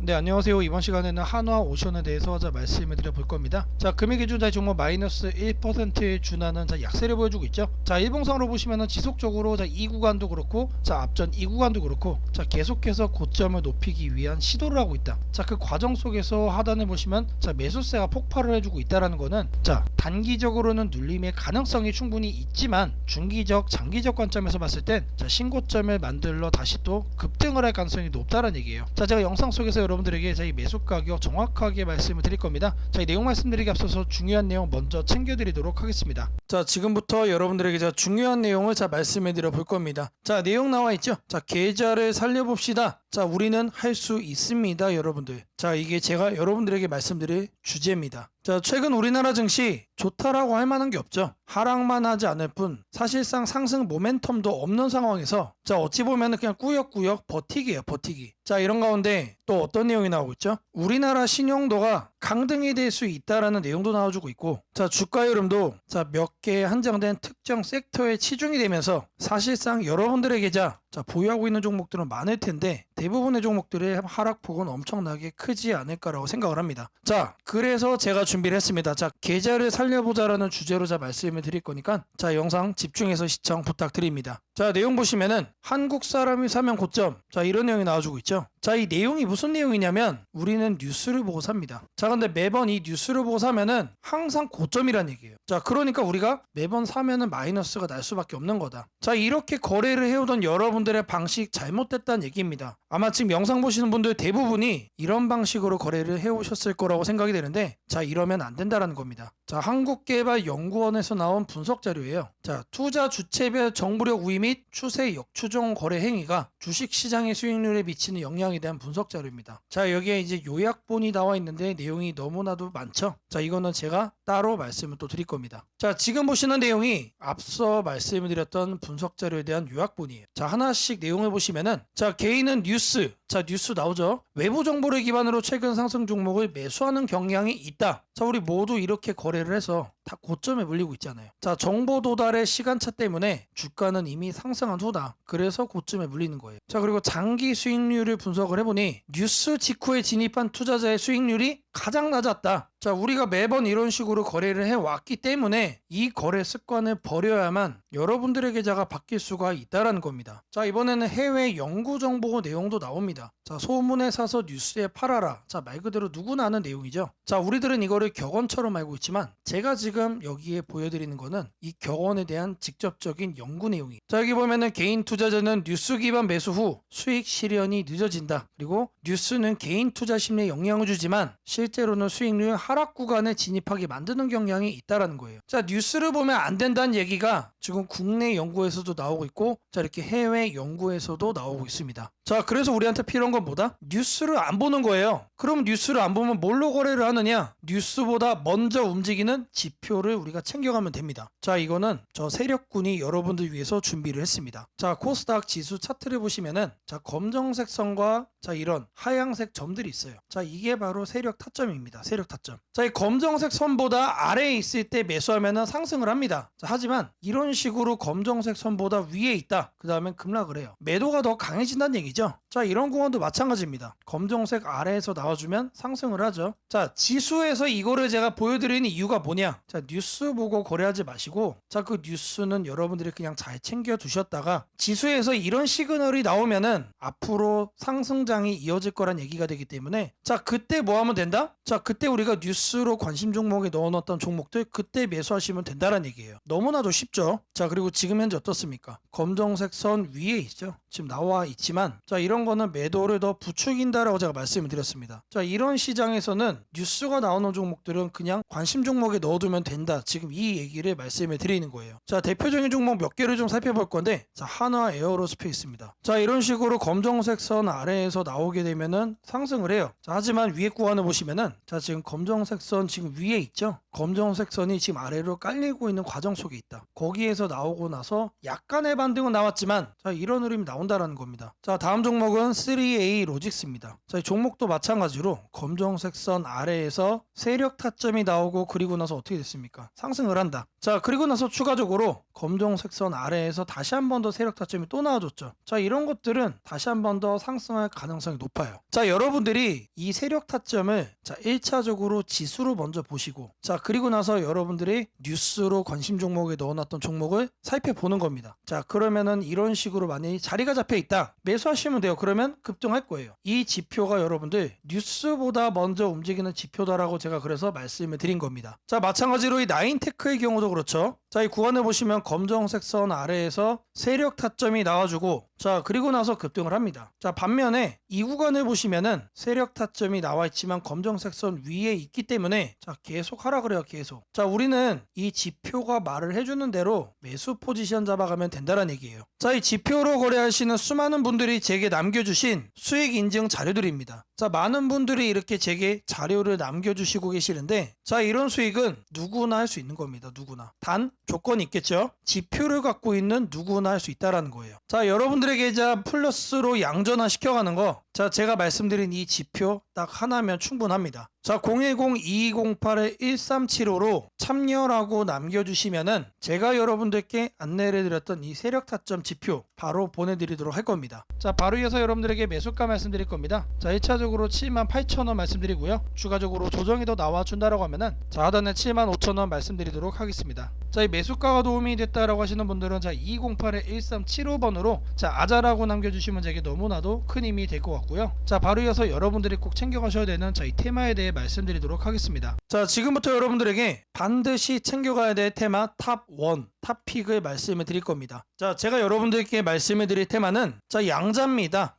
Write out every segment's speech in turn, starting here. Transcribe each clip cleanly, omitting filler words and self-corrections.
네, 안녕하세요. 이번 시간에는 한화 오션에 대해서 말씀을 드려볼 겁니다. 자, 금일 기준 종목 마이너스 1%에 준하는 약세를 보여주고 있죠. 자, 일봉상으로 보시면은 지속적으로 이 구간도 그렇고, 앞전 이 구간도 그렇고, 계속해서 고점을 높이기 위한 시도를 하고 있다. 자, 그 과정 속에서 하단을 보시면 매수세가 폭발을 해주고 있다라는 거는 단기적으로는 눌림의 가능성이 충분히 있지만 중기적, 장기적 관점에서 봤을 땐 신고점을 만들러 다시 또 급등을 할 가능성이 높다는 얘기예요. 자, 제가 영상 속에서 여러분들에게 이 매수 가격 정확하게 말씀을 드릴 겁니다. 자, 이 내용 말씀드리기 앞서서 중요한 내용 먼저 챙겨드리도록 하겠습니다. 자, 지금부터 여러분들에게 중요한 내용을 말씀해 드려 볼 겁니다. 자, 내용 나와 있죠. 자, 계좌를 살려봅시다. 자, 우리는 할 수 있습니다, 여러분들. 자, 이게 제가 여러분들에게 말씀드릴 주제입니다. 자, 최근 우리나라 증시 좋다라고 할 만한 게 없죠. 하락만 하지 않을 뿐 사실상 상승 모멘텀도 없는 상황에서 어찌 보면 그냥 꾸역꾸역 버티기예요, 버티기. 자, 이런 가운데 또 어떤 내용이 나오고 있죠? 우리나라 신용도가 강등이 될 수 있다라는 내용도 나와주고 있고, 자, 주가 흐름도 몇 개 한정된 특정 섹터에 치중이 되면서 사실상 여러분들의 계좌 보유하고 있는 종목들은 많을 텐데 대부분의 종목들의 하락폭은 엄청나게 크지 않을까라고 생각을 합니다. 자, 그래서 제가 준비를 했습니다. 자, 계좌를 살려보자라는 주제로 말씀을 드릴 거니까 영상 집중해서 시청 부탁드립니다. 자, 내용 보시면은 한국 사람이 사면 고점, 이런 내용이 나와주고 있죠. 자, 이 내용이 무슨 내용이냐면 우리는 뉴스를 보고 삽니다. 자, 근데 매번 이 뉴스를 보고 사면은 항상 고점이란 얘기예요. 자, 그러니까 우리가 매번 사면은 마이너스가 날 수밖에 없는 거다. 자, 이렇게 거래를 해오던 여러분들의 방식 잘못됐다는 얘기입니다. 아마 지금 영상 보시는 분들 대부분이 이런 방식으로 거래를 해오셨을 거라고 생각이 되는데, 자, 이러면 안 된다라는 겁니다. 자, 한국개발연구원에서 나온 분석 자료예요. 자, 투자 주체별 정보력 우위 및 추세 역추종 거래 행위가 주식시장의 수익률에 미치는 영향에 대한 분석 자료입니다. 자, 여기에 이제 요약본이 나와 있는데 내용이 너무나도 많죠. 자, 이거는 제가 따로 말씀을 또 드릴 겁니다. 자, 지금 보시는 내용이 앞서 말씀을 드렸던 분석 자료에 대한 요약본이에요. 자, 하나씩 내용을 보시면은, 자, 개인은 뉴스, 뉴스 나오죠. 외부 정보를 기반으로 최근 상승 종목을 매수하는 경향이 있다. 자, 우리 모두 이렇게 거래를 해서 다 고점에 물리고 있잖아요. 자, 정보 도달의 시간차 때문에 주가는 이미 상승한 후다. 그래서 고점에 물리는 거예요. 자, 그리고 장기 수익률을 분석을 해보니 뉴스 직후에 진입한 투자자의 수익률이 가장 낮았다. 자, 우리가 매번 이런 식으로 거래를 해왔기 때문에 이 거래 습관을 버려야만 여러분들의 계좌가 바뀔 수가 있다는 겁니다. 자, 이번에는 해외 연구 정보 내용도 나옵니다. 자, 소문에 사서 뉴스에 팔아라. 자, 말 그대로 누구나 아는 내용이죠. 자, 우리들은 이거를 격언처럼 알고 있지만 제가 지금 여기에 보여드리는 거는 이 격언에 대한 직접적인 연구 내용이에요. 자, 여기 보면은 개인 투자자는 뉴스 기반 매수 후 수익 실현이 늦어진다. 그리고 뉴스는 개인 투자 심리에 영향을 주지만 실제로는 수익률 하락 구간에 진입하게 만드는 경향이 있다라는 거예요. 자, 뉴스를 보면 안 된다는 얘기가 지금 국내 연구에서도 나오고 있고, 자, 이렇게 해외 연구에서도 나오고 있습니다. 자, 그래서 우리한테 필요한 건 뭐다? 뉴스를 안 보는 거예요. 그럼 뉴스를 안 보면 뭘로 거래를 하느냐? 뉴스보다 먼저 움직이는 지표를 우리가 챙겨가면 됩니다. 자, 이거는 저 세력군이 여러분들 위해서 준비를 했습니다. 자, 코스닥 지수 차트를 보시면은, 자, 검정색 선과 이런 하얀색 점들이 있어요. 자, 이게 바로 세력 타점입니다. 세력 타점. 자, 이 검정색 선보다 아래에 있을 때 매수하면은 상승을 합니다. 자, 하지만 이런 식으로 검정색 선보다 위에 있다. 그 다음엔 급락을 해요. 매도가 더 강해진다는 얘기죠. 자, 이런 구간도 마찬가지입니다. 검정색 아래에서 나와주면 상승을 하죠. 자, 지수에서 이거를 제가 보여드리는 이유가 뭐냐? 자, 뉴스 보고 거래하지 마시고, 자, 그 뉴스는 여러분들이 그냥 잘 챙겨 두셨다가 지수에서 이런 시그널이 나오면은 앞으로 상승장이 이어질 거란 얘기가 되기 때문에, 자, 그때 뭐 하면 된다? 자, 그때 우리가 뉴스로 관심 종목에 넣어놨던 종목들 그때 매수하시면 된다는 얘기예요. 너무나도 쉽죠. 자, 그리고 지금 현재 어떻습니까? 검정색 선 위에 있죠. 지금 나와 있지만, 자, 이런 거는 매도를 더 부추긴다라고 제가 말씀을 드렸습니다. 자, 이런 시장에서는 뉴스가 나오는 종목들은 그냥 관심 종목에 넣어두면 된다. 지금 이 얘기를 말씀을 드리는 거예요. 자, 대표적인 종목 몇 개를 좀 살펴볼 건데, 자, 한화 에어로스페이스입니다. 자, 이런 식으로 검정색 선 아래에서 나오게 되면은 상승을 해요. 자, 하지만 위에 구간을 보시면은, 자, 지금 검정색 선 지금 위에 있죠. 검정색 선이 지금 아래로 깔리고 있는 과정 속에 있다. 거기에서 나오고 나서 약간의 반등은 나왔지만, 자, 이런 흐름이 나온다라는 겁니다. 자, 다음 종목은 종목은 3A 로직스입니다. 자, 이 종목도 마찬가지로 검정색 선 아래에서 세력 타점이 나오고 그리고 나서 어떻게 됐습니까? 상승을 한다. 자, 그리고 나서 추가적으로 검정색 선 아래에서 다시 한 번 더 세력 타점이 또 나와줬죠. 자, 이런 것들은 다시 한 번 더 상승할 가능성이 높아요. 자, 여러분들이 이 세력 타점을 자 1차적으로 지수로 먼저 보시고, 자 그리고 나서 여러분들이 뉴스로 관심 종목에 넣어놨던 종목을 살펴보는 겁니다. 자, 그러면은 이런 식으로 만약에 자리가 잡혀 있다, 매수하시면 돼요. 그러면 급등할 거예요. 이 지표가 여러분들 뉴스보다 먼저 움직이는 지표다라고 제가 그래서 말씀을 드린 겁니다. 자, 마찬가지로 이 나인테크의 경우도 그렇죠. 자, 이 구간을 보시면 검정색 선 아래에서 세력 타점이 나와주고, 자 그리고 나서 급등을 합니다. 자, 반면에 이 구간을 보시면은 세력 타점이 나와 있지만 검정색 선 위에 있기 때문에 자 계속 하라 그래요. 계속. 자, 우리는 이 지표가 말을 해주는 대로 매수 포지션 잡아가면 된다는 얘기예요. 자, 이 지표로 거래하시는 수많은 분들이 제게 남겨주신 수익 인증 자료들입니다. 자, 많은 분들이 이렇게 제게 자료를 남겨주시고 계시는데, 자 이런 수익은 누구나 할 수 있는 겁니다. 누구나. 단 조건이 있겠죠. 지표를 갖고 있는 누구나 할 수 있다라는 거예요. 자, 여러분들의 계좌 플러스로 양전화 시켜가는 거, 자 제가 말씀드린 이 지표 딱 하나면 충분합니다. 자, 010-2208-1375로 참여라고 남겨주시면은 제가 여러분들께 안내를 드렸던 이 세력 타점 지표 바로 보내드리도록 할 겁니다. 자, 바로 이어서 여러분들에게 매수가 말씀드릴 겁니다. 자, 1차적으로 78,000원 말씀드리고요. 추가적으로 조정이 더 나와준다라고 하면은 자 하단에 75,000원 말씀드리도록 하겠습니다. 자, 이 매수가가 도움이 됐다라고 하시는 분들은 자 208-1375번으로 자 아자라고 남겨주시면 제게 너무나도 큰 힘이 될 것 같고요. 자, 바로 이어서 여러분들이 꼭 챙겨가셔야 되는 자 이 테마에 대해 말씀드리도록 하겠습니다. 자, 지금부터 여러분들에게 반드시 챙겨가야 될 테마 탑1 탑픽을 말씀을 드릴 겁니다. 자, 제가 여러분들께 말씀을 드릴 테마는 자 양자입니다.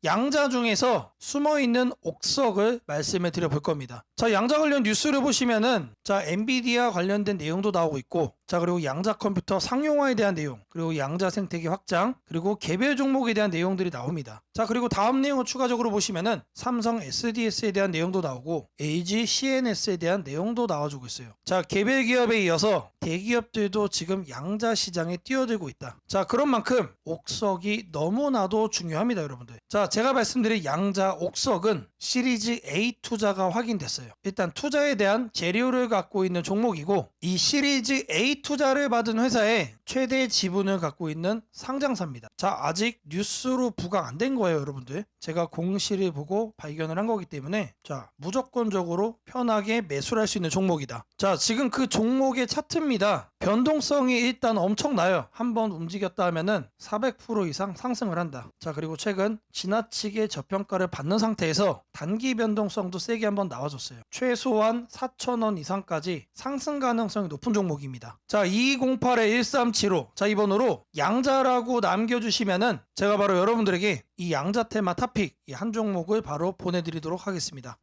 양자 중에서 숨어있는 옥석을 말씀을 드려 볼 겁니다. 자, 양자 관련 뉴스를 보시면은 자 엔비디아 관련된 내용도 나오고 있고, 자 그리고 양자 컴퓨터 상용화에 대한 내용, 그리고 양자 생태계 확장, 그리고 개별 종목에 대한 내용들이 나옵니다. 자, 그리고 다음 내용을 추가적으로 보시면은 삼성 SDS에 대한 내용도 나오고 LG CNS에 대한 내용도 나와주고 있어요. 자, 개별 기업에 이어서 대기업들도 지금 양자 시장에 뛰어들고 있다. 자, 그런 만큼 옥석이 너무나도 중요합니다, 여러분들. 자, 제가 말씀드린 양자 옥석은 시리즈 A 투자가 확인됐어요. 일단 투자에 대한 재료를 갖고 있는 종목이고, 이 시리즈 A 투자를 받은 회사의 최대 지분을 갖고 있는 상장사입니다. 자, 아직 뉴스로 부각 안 된 거예요, 여러분들. 제가 공시를 보고 발견을 한 거기 때문에 자 무조건적으로 편하게 매수를 할 수 있는 종목이다. 자, 지금 그 종목의 차트입니다. 변동성이 일단 엄청나요. 한번 움직였다 하면은 400% 이상 상승을 한다. 자, 그리고 최근 지나치게 저평가를 받는 상태에서 단기 변동성도 세게 한번 나와줬어요. 최소한 4,000원 이상까지 상승 가능성이 높은 종목입니다. 자, 2208-1375 자 이 번호로 양자라고 남겨주시면은 제가 바로 여러분들에게 이 양자 테마 탑픽 이 한 종목을 바로 보내드리도록 하겠습니다.